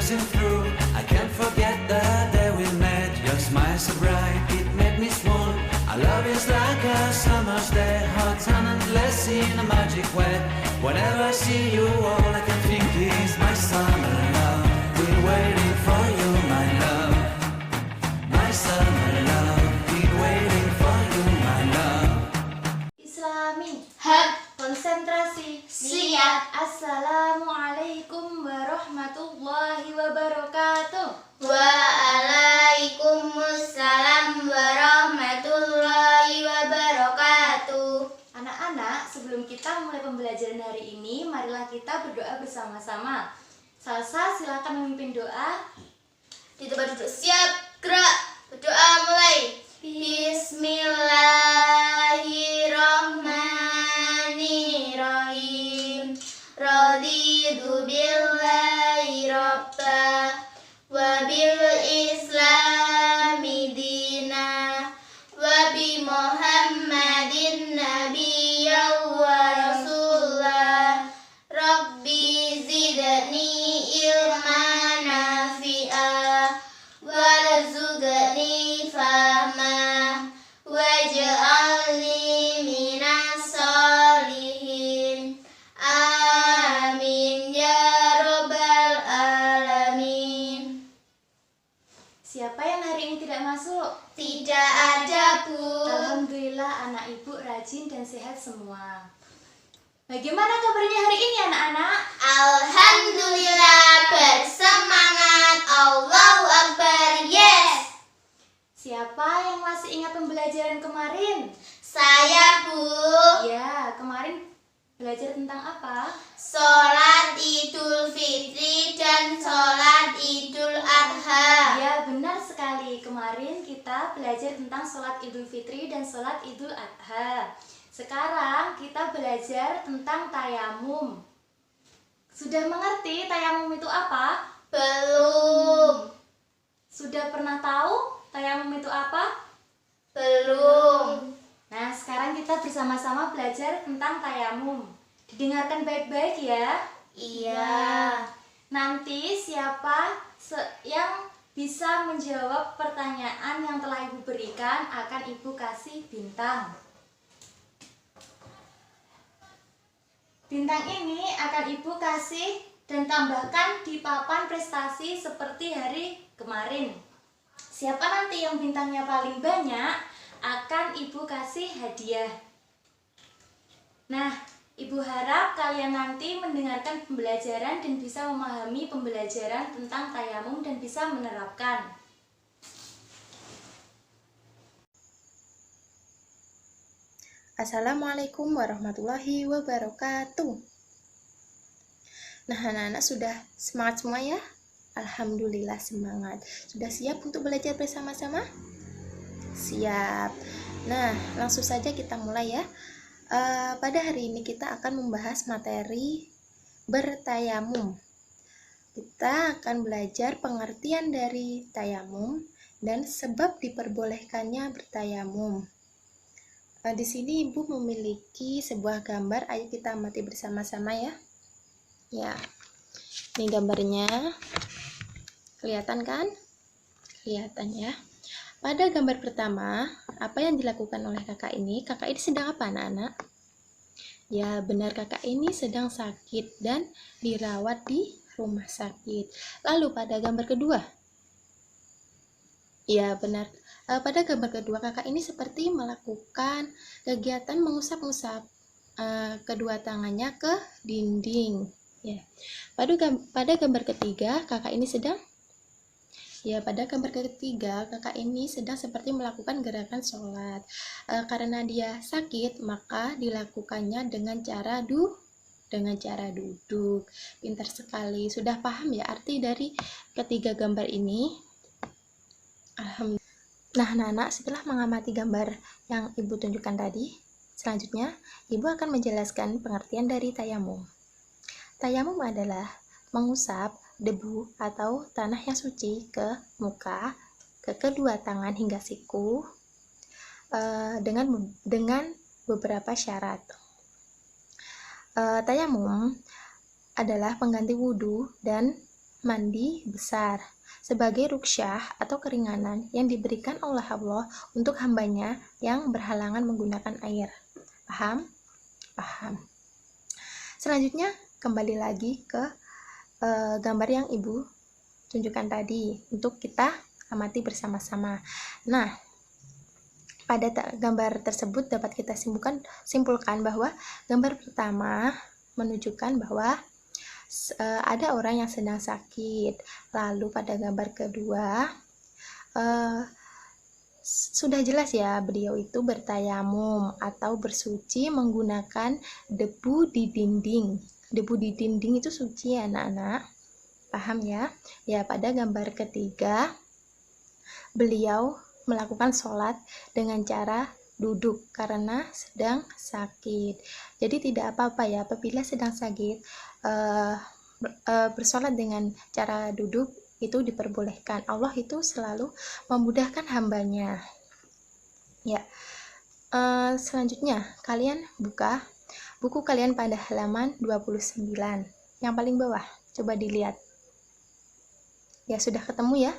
passing through. I can't forget the day we met. Your smile so bright, it made me swoon. Our love is like a summer's day, hot and endless in a magic way. Whenever I see you, all I can think is my summer love. Been waiting for you, my love. My summer love. Been waiting for you, my love. Islami, Hab, konsentrasi, siap. Assalamualaikum warahmatullahi wabarakatuh. Waalaikumsalam warahmatullahi wabarakatuh. Anak-anak, sebelum kita mulai pembelajaran hari ini, marilah kita berdoa bersama-sama. Salsa, silakan memimpin doa. Di tempat duduk siap, gerak, berdoa mulai. Bismillahirrahmanirrahim. Raditu billahi rabba wa bil islami dina wa bi muhammadin nabiyyan wa rasulah. Rabbi zidni ilman nafi'a warzuqni fahma waj'alni minas sholihin. Amin ya rabbal alamin. Siapa yang hari ini tidak masuk? Tidak ada, Bu. Alhamdulillah, anak ibu rajin dan sehat semua. Bagaimana kabarnya hari ini, anak-anak? Alhamdulillah, bersemangat. Allahu Akbar, yes. Siapa yang masih ingat pembelajaran kemarin? Saya, Bu. Ya, kemarin belajar tentang apa? Sholat Idul Fitri dan sholat Idul Adha. Ya, benar sekali. Kemarin kita belajar tentang sholat Idul Fitri dan sholat Idul Adha. Sekarang kita belajar tentang tayamum. Sudah mengerti tayamum itu apa? Belum. Sudah pernah tahu tayamum itu apa? Belum. Nah, sekarang kita bersama-sama belajar tentang tayamum. Didengarkan baik-baik ya. Iya. Nanti siapa yang bisa menjawab pertanyaan yang telah Ibu berikan akan Ibu kasih bintang. Bintang ini akan Ibu kasih dan tambahkan di papan prestasi seperti hari kemarin. Siapa nanti yang bintangnya paling banyak akan Ibu kasih hadiah. Nah, Ibu harap kalian nanti mendengarkan pembelajaran dan bisa memahami pembelajaran tentang tayamum dan bisa menerapkan. Assalamualaikum warahmatullahi wabarakatuh. Nah, anak-anak sudah semangat semua ya? Alhamdulillah semangat. Sudah siap untuk belajar bersama-sama? Siap. Nah, langsung saja kita mulai ya. Pada hari ini kita akan membahas materi bertayamum. Kita akan belajar pengertian dari tayamum dan sebab diperbolehkannya bertayamum. Di sini Ibu memiliki sebuah gambar, ayo kita amati bersama-sama ya. Ya, ini gambarnya. Kelihatan kan? Kelihatan ya. Pada gambar pertama, apa yang dilakukan oleh kakak ini? Kakak ini sedang apa, anak-anak? Ya, benar, kakak ini sedang sakit dan dirawat di rumah sakit. Lalu pada gambar kedua, ya benar. Pada gambar kedua, kakak ini seperti melakukan kegiatan mengusap-usap kedua tangannya ke dinding. Ya. Pada gambar ketiga, kakak ini sedang pada gambar ketiga, kakak ini sedang seperti melakukan gerakan sholat. Karena dia sakit, maka dilakukannya dengan cara duduk. Pintar sekali. Sudah paham ya arti dari ketiga gambar ini? Alhamdulillah. Nah, anak-anak, setelah mengamati gambar yang Ibu tunjukkan tadi, selanjutnya Ibu akan menjelaskan pengertian dari tayamum. Tayamum adalah mengusap debu atau tanah yang suci ke muka, ke kedua tangan hingga siku dengan beberapa syarat. Tayamum adalah pengganti wudhu dan mandi besar sebagai ruksyah atau keringanan yang diberikan oleh Allah untuk hambanya yang berhalangan menggunakan air. Paham? Paham. Selanjutnya kembali lagi ke gambar yang Ibu tunjukkan tadi untuk kita amati bersama-sama. Nah, pada gambar tersebut dapat kita simpulkan bahwa gambar pertama menunjukkan bahwa ada orang yang sedang sakit. Lalu pada gambar kedua sudah jelas ya, beliau itu bertayamum atau bersuci menggunakan debu di dinding. Debu di dinding itu suci ya anak-anak. Paham ya? Ya, pada gambar ketiga beliau melakukan sholat dengan cara duduk karena sedang sakit. Jadi tidak apa-apa ya apabila sedang sakit, bersolat dengan cara duduk itu diperbolehkan. Allah itu selalu memudahkan hambanya. Ya, selanjutnya kalian buka buku kalian pada halaman 29 yang paling bawah. Coba dilihat. Ya, sudah ketemu ya?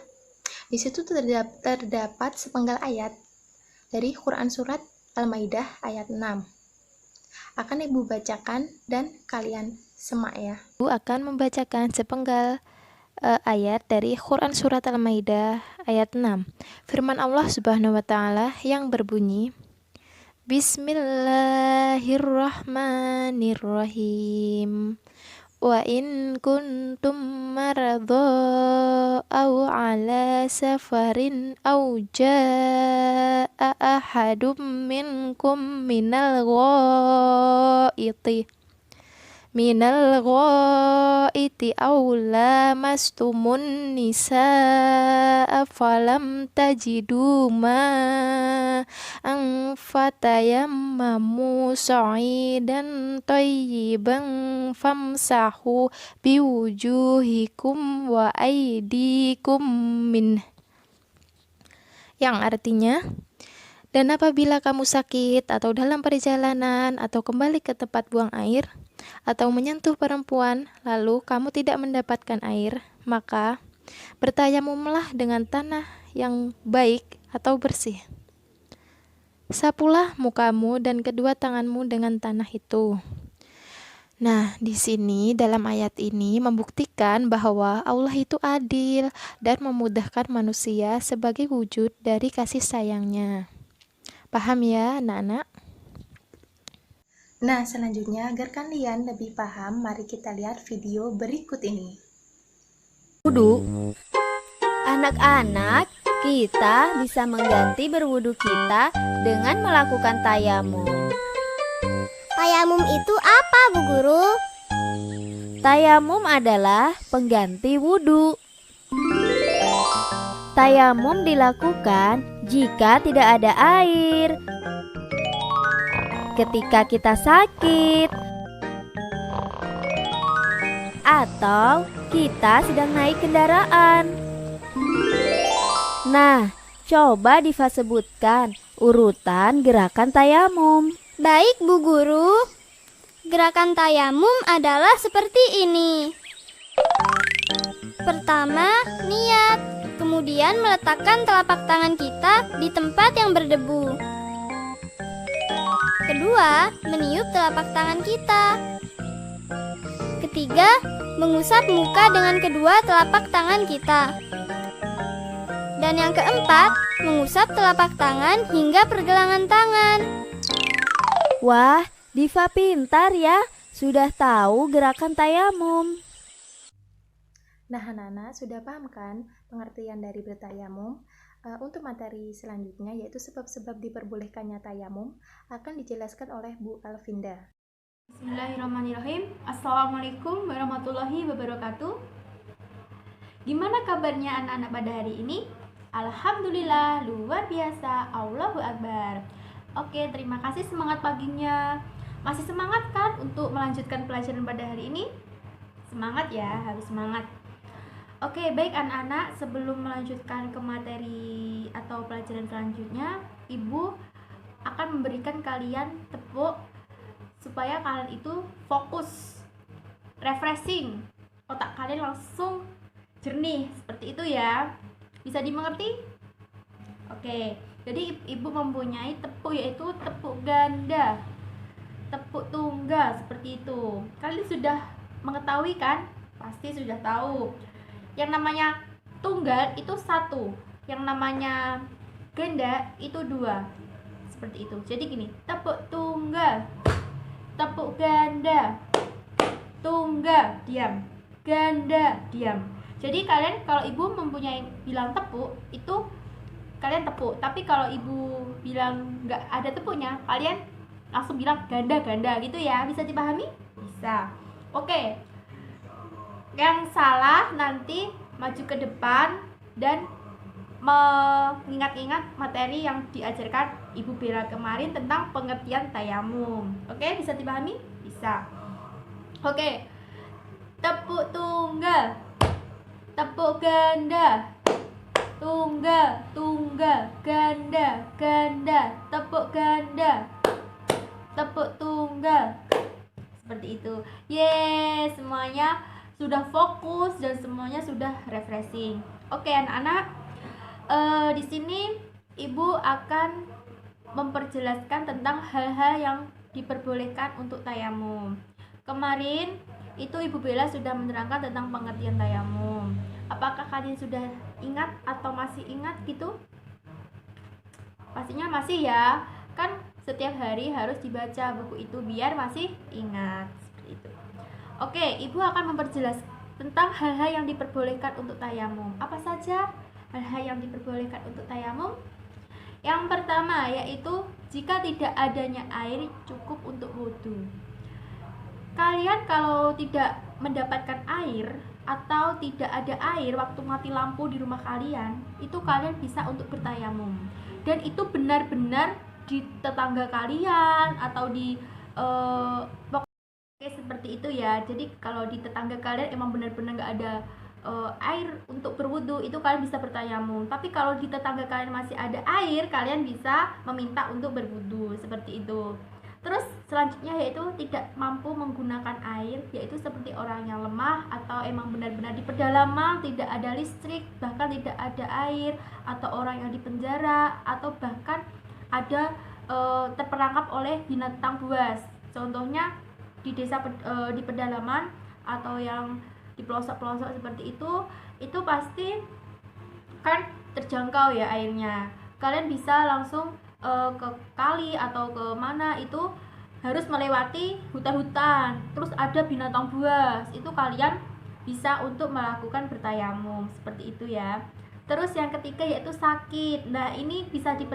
Di situ terdapat sepenggal ayat dari Quran Surat Al-Maidah ayat 6. Akan Ibu bacakan dan kalian semak ya. Ibu akan membacakan sepenggal ayat dari Quran Surat Al-Maidah ayat 6. Firman Allah Subhanahu wa Ta'ala yang berbunyi, Bismillahirrahmanirrahim. Wa in kuntum maradha aw ala safarin aw jaa ahadum minkum minal ghaiti aw lamastumun nisaa falam tajidu ma'an fatayammamu sa'idan thayyiban famsahu biwujuhikum wa aydikum min, yang artinya, dan apabila kamu sakit atau dalam perjalanan atau kembali ke tempat buang air atau menyentuh perempuan lalu kamu tidak mendapatkan air, maka bertayamumlah dengan tanah yang baik atau bersih. Sapulah mukamu dan kedua tanganmu dengan tanah itu. Nah, di sini dalam ayat ini membuktikan bahwa Allah itu adil dan memudahkan manusia sebagai wujud dari kasih sayangnya. Paham ya, anak-anak? Nah, selanjutnya agar kalian lebih paham, mari kita lihat video berikut ini. Wudhu. Anak-anak, kita bisa mengganti berwudu kita dengan melakukan tayamum. Tayamum itu apa, Bu Guru? Tayamum adalah pengganti wudu. Tayamum dilakukan jika tidak ada air, ketika kita sakit, atau kita sedang naik kendaraan. Nah, coba Diva sebutkan urutan gerakan tayamum. Baik, Bu Guru. Gerakan tayamum adalah seperti ini. Pertama, niat. Kemudian meletakkan telapak tangan kita di tempat yang berdebu. Kedua, meniup telapak tangan kita. Ketiga, mengusap muka dengan kedua telapak tangan kita. Dan yang keempat, mengusap telapak tangan hingga pergelangan tangan. Wah, Diva pintar ya, sudah tahu gerakan tayamum. Nah, anak-anak sudah paham kan pengertian dari bertayamum? Untuk materi selanjutnya yaitu sebab-sebab diperbolehkannya tayamum akan dijelaskan oleh Bu Alvinda. Bismillahirrahmanirrahim. Assalamualaikum warahmatullahi wabarakatuh. Gimana kabarnya anak-anak pada hari ini? Alhamdulillah, luar biasa. Allahu Akbar. Oke, terima kasih, semangat paginya. Masih semangat kan untuk melanjutkan pelajaran pada hari ini? Semangat ya, harus semangat. Oke, baik anak-anak, sebelum melanjutkan ke materi atau pelajaran selanjutnya, Ibu akan memberikan kalian tepuk supaya kalian itu fokus, refreshing, otak kalian langsung jernih, seperti itu ya. Bisa dimengerti? Oke, jadi ibu mempunyai tepuk, yaitu tepuk ganda, tepuk tunggal, seperti itu. Kalian sudah mengetahui kan? Pasti sudah tahu. Yang namanya tunggal itu 1, yang namanya ganda itu 2, seperti itu. Jadi gini, tepuk tunggal, tepuk ganda, tunggal, diam, ganda, diam. Jadi kalian kalau ibu mempunyai bilang tepuk, itu kalian tepuk. Tapi kalau ibu bilang nggak ada tepuknya, kalian langsung bilang ganda-ganda gitu ya. Bisa dipahami? Bisa. Oke. Yang salah nanti maju ke depan dan mengingat-ingat materi yang diajarkan Ibu Bella kemarin tentang pengertian tayamum. Oke, bisa dipahami? Bisa. Oke. Tepuk tunggal, tepuk ganda, tunggal, tunggal, ganda, ganda, tepuk ganda, tepuk tunggal. Seperti itu. Yeay, semuanya sudah fokus dan semuanya sudah refreshing. Oke, anak-anak. Di sini Ibu akan memperjelaskan tentang hal-hal yang diperbolehkan untuk tayamum. Kemarin itu Ibu Bella sudah menerangkan tentang pengertian tayamum. Apakah kalian sudah ingat atau masih ingat gitu? Pastinya masih ya. Kan setiap hari harus dibaca buku itu biar masih ingat. Seperti itu. Oke, Ibu akan memperjelas tentang hal-hal yang diperbolehkan untuk tayamum. Apa saja hal-hal yang diperbolehkan untuk tayamum? Yang pertama yaitu jika tidak adanya air cukup untuk wudhu. Kalian kalau tidak mendapatkan air atau tidak ada air waktu mati lampu di rumah kalian, itu kalian bisa untuk bertayamum. Dan itu benar-benar di tetangga kalian atau di seperti itu ya. Jadi kalau di tetangga kalian emang benar-benar nggak ada air untuk berwudu, itu kalian bisa bertayamum. Tapi kalau di tetangga kalian masih ada air, kalian bisa meminta untuk berwudu, seperti itu. Terus selanjutnya yaitu tidak mampu menggunakan air, yaitu seperti orang yang lemah atau emang benar-benar di pedalaman, tidak ada listrik, bahkan tidak ada air, atau orang yang di penjara, atau bahkan ada terperangkap oleh binatang buas. Contohnya di desa di pedalaman atau yang di pelosok-pelosok seperti itu pasti kan terjangkau ya airnya. Kalian bisa langsung ke kali atau ke mana, itu harus melewati hutan-hutan, terus ada binatang buas, itu kalian bisa untuk melakukan bertayamum, seperti itu ya. Terus yang ketiga yaitu sakit. Nah ini bisa di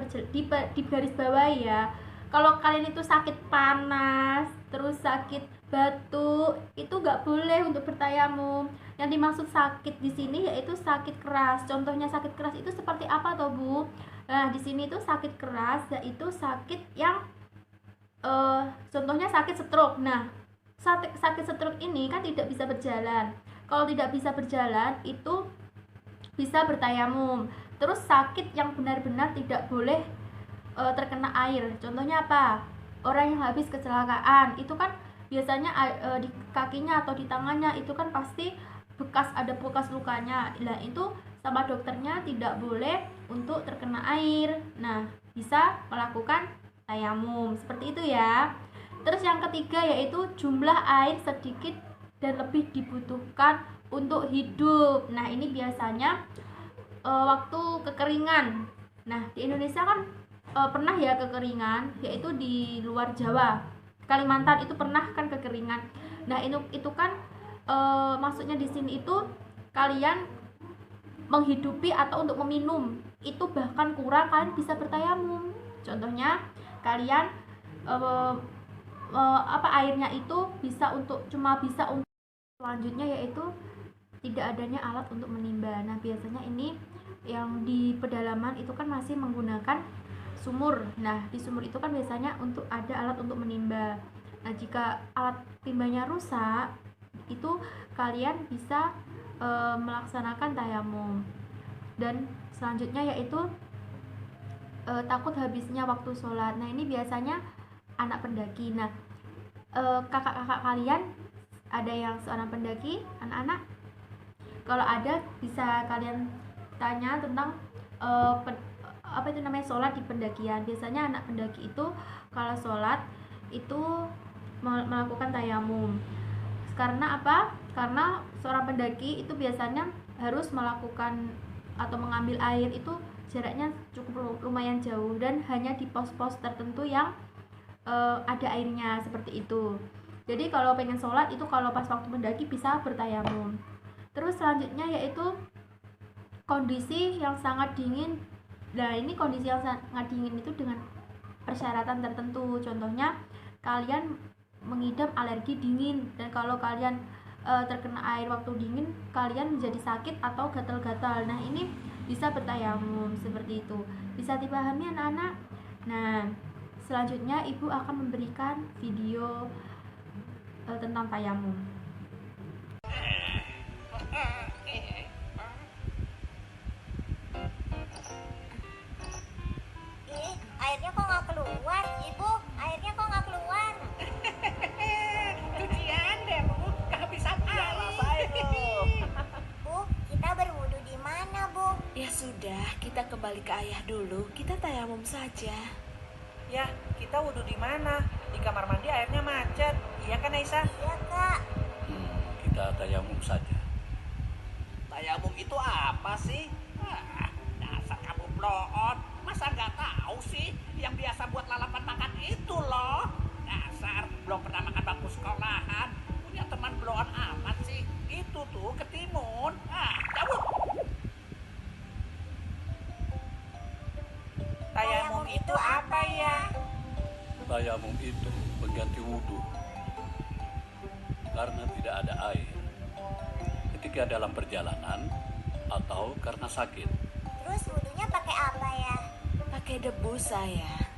garis bawah ya. Kalau kalian itu sakit panas, terus sakit batuk, itu nggak boleh untuk bertayamum. Yang dimaksud sakit di sini yaitu sakit keras. Contohnya sakit keras itu seperti apa toh Bu? Nah di sini tuh sakit keras yaitu sakit yang contohnya sakit stroke. Nah sakit stroke ini kan tidak bisa berjalan. Kalau tidak bisa berjalan itu bisa bertayamum. Terus sakit yang benar-benar tidak boleh terkena air. Contohnya apa? Orang yang habis kecelakaan, itu kan biasanya di kakinya atau di tangannya itu kan pasti ada bekas lukanya. Nah itu sama dokternya tidak boleh untuk terkena air. Nah bisa melakukan tayamum, seperti itu ya. Terus yang ketiga yaitu jumlah air sedikit dan lebih dibutuhkan untuk hidup. Nah ini biasanya waktu kekeringan. Nah di Indonesia kan pernah ya kekeringan, yaitu di luar Jawa, Kalimantan itu pernah kan kekeringan. Nah itu kan maksudnya di sini itu kalian menghidupi atau untuk meminum itu bahkan kurang, kalian bisa bertayamum. Contohnya kalian airnya itu cuma bisa untuk selanjutnya yaitu tidak adanya alat untuk menimba. Nah biasanya ini yang di pedalaman itu kan masih menggunakan sumur. Nah di sumur itu kan biasanya untuk ada alat untuk menimba. Nah jika alat timbanya rusak, itu kalian bisa melaksanakan tayamum. Dan selanjutnya yaitu takut habisnya waktu sholat. Nah ini biasanya anak pendaki. Nah kakak-kakak kalian ada yang seorang pendaki, anak-anak? Kalau ada bisa kalian tanya tentang sholat di pendakian. Biasanya anak pendaki itu kalau sholat itu melakukan tayamum. Karena apa? Karena seorang pendaki itu biasanya harus melakukan atau mengambil air itu jaraknya cukup lumayan jauh dan hanya di pos-pos tertentu yang ada airnya, seperti itu. Jadi kalau pengen sholat itu kalau pas waktu mendaki bisa bertayamum. Terus selanjutnya yaitu kondisi yang sangat dingin. Nah, ini kondisi yang sangat dingin itu dengan persyaratan tertentu. Contohnya kalian mengidap alergi dingin, dan kalau kalian terkena air waktu dingin kalian menjadi sakit atau gatal-gatal. Nah, ini bisa bertayamum seperti itu. Bisa dipahami anak-anak? Nah, selanjutnya ibu akan memberikan video tentang tayamum. Airnya kok nggak keluar, Ibu? Airnya kok nggak keluar? Cucian deh, Bu. Kehabisan air. Bu, kita berwudu di mana, Bu? Ya sudah, kita kembali ke ayah dulu. Kita tayamum saja. Ya, kita wudhu di mana? Di kamar mandi airnya macet. Iya kan, Aisyah? Iya, Kak. Kita tayamum saja. Tayamum itu apa sih? Dasar kamu bloon. Masa nggak tahu sih? Yang biasa buat lalapan makan itu loh. Dasar, belum pernah makan bangku sekolahan. Punya teman bloon amat sih. Itu tuh ketimun. Cabut. Tayamum itu apa ya? Tayamum itu pengganti wudhu. Karena tidak ada air. Ketika dalam perjalanan atau karena sakit. Terus wudunya pakai apa ya? Pakai debu saya.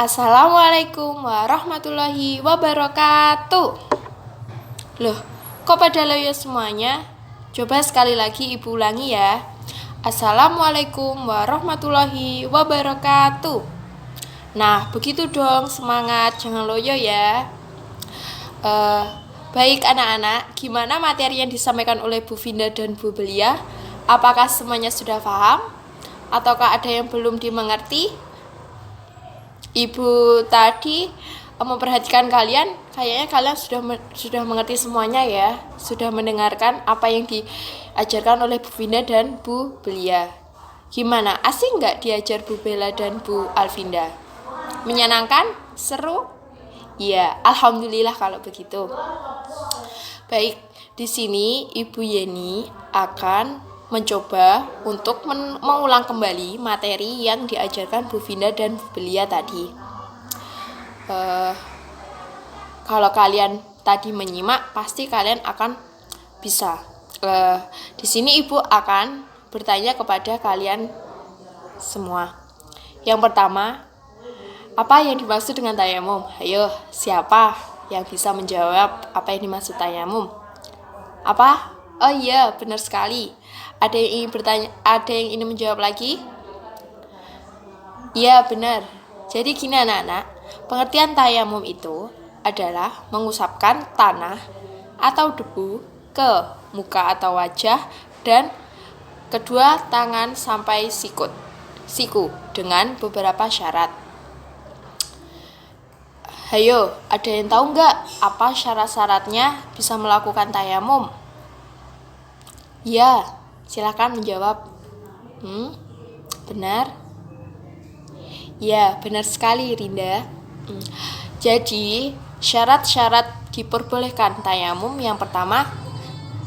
Assalamualaikum warahmatullahi wabarakatuh. Loh, kok pada loyo semuanya? Coba sekali lagi ibu ulangi ya. Assalamualaikum warahmatullahi wabarakatuh. Nah, begitu dong, semangat, jangan loyo ya. Baik anak-anak, gimana materi yang disampaikan oleh Bu Vinda dan Bu Belia? Apakah semuanya sudah paham? Ataukah ada yang belum dimengerti? Ibu tadi memperhatikan kalian, kayaknya kalian sudah mengerti semuanya ya. Sudah mendengarkan apa yang diajarkan oleh Bu Vinda dan Bu Belia. Gimana? Asik nggak diajar Bu Bella dan Bu Alvinda? Menyenangkan? Seru? Ya, alhamdulillah kalau begitu. Baik, di sini Ibu Yeni akan mencoba untuk mengulang kembali materi yang diajarkan Bu Vinda dan Bu Belia tadi. Kalau kalian tadi menyimak, pasti kalian akan bisa. Di sini Ibu akan bertanya kepada kalian semua. Yang pertama, apa yang dimaksud dengan tayamum? Ayo, siapa yang bisa menjawab apa yang dimaksud tayamum? Apa? Oh iya, benar sekali. Ada yang ingin bertanya, ada yang ingin menjawab lagi? Iya, benar. Jadi gini anak-anak, pengertian tayamum itu adalah mengusapkan tanah atau debu ke muka atau wajah dan kedua tangan sampai siku dengan beberapa syarat. Hayo, ada yang tahu nggak apa syarat-syaratnya bisa melakukan tayamum? Ya, silakan menjawab. Benar? Ya, benar sekali Rinda. Jadi, syarat-syarat diperbolehkan tayamum yang pertama,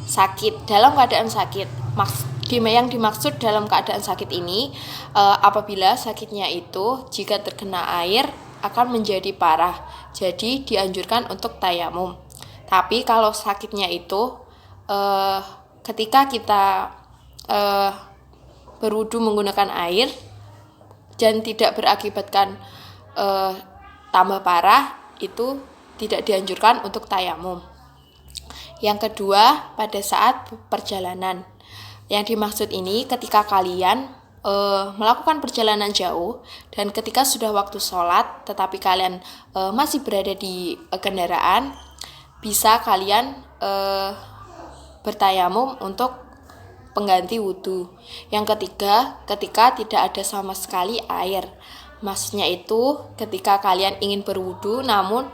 sakit. Dalam keadaan sakit. Yang dimaksud dalam keadaan sakit ini, apabila sakitnya itu jika terkena air akan menjadi parah. Jadi dianjurkan untuk tayamum. Tapi kalau sakitnya itu ketika kita berwudu menggunakan air dan tidak berakibatkan tambah parah, itu tidak dianjurkan untuk tayamum. Yang kedua, pada saat perjalanan. Yang dimaksud ini ketika kalian melakukan perjalanan jauh dan ketika sudah waktu sholat tetapi kalian masih berada di kendaraan, bisa kalian bertayamum untuk pengganti wudhu. Yang ketiga, ketika tidak ada sama sekali air. Maksudnya itu ketika kalian ingin berwudhu namun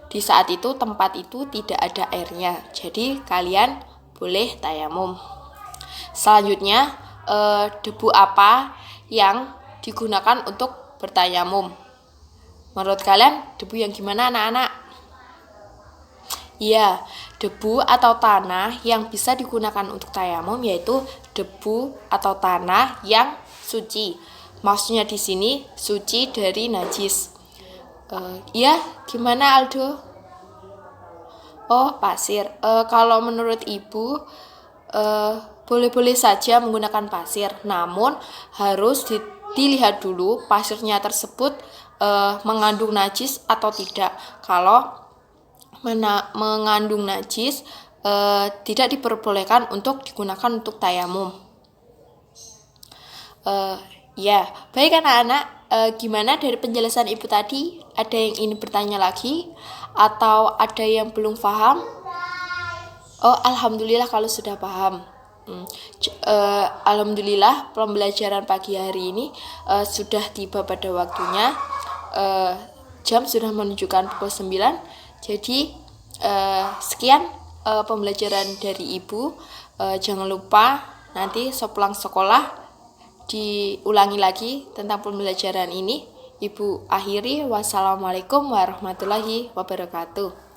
di saat itu tempat itu tidak ada airnya. Jadi kalian boleh tayamum. Selanjutnya, debu apa yang digunakan untuk bertayamum? Menurut kalian debu yang gimana anak-anak? Iya, debu atau tanah yang bisa digunakan untuk tayamum yaitu debu atau tanah yang suci. Maksudnya di sini suci dari najis. Iya, gimana Aldo? Oh, pasir. Kalau menurut ibu, boleh-boleh saja menggunakan pasir, namun harus dilihat dulu pasirnya tersebut mengandung najis atau tidak. Kalau mengandung najis, tidak diperbolehkan untuk digunakan untuk tayamum. Ya, baik anak-anak, gimana dari penjelasan ibu tadi? Ada yang ingin bertanya lagi? Atau ada yang belum paham? Oh, alhamdulillah kalau sudah paham. Alhamdulillah pembelajaran pagi hari ini sudah tiba pada waktunya. Jam sudah menunjukkan pukul 9. Jadi sekian pembelajaran dari ibu. Jangan lupa nanti sepulang sekolah diulangi lagi tentang pembelajaran ini. Ibu akhiri, wassalamualaikum warahmatullahi wabarakatuh.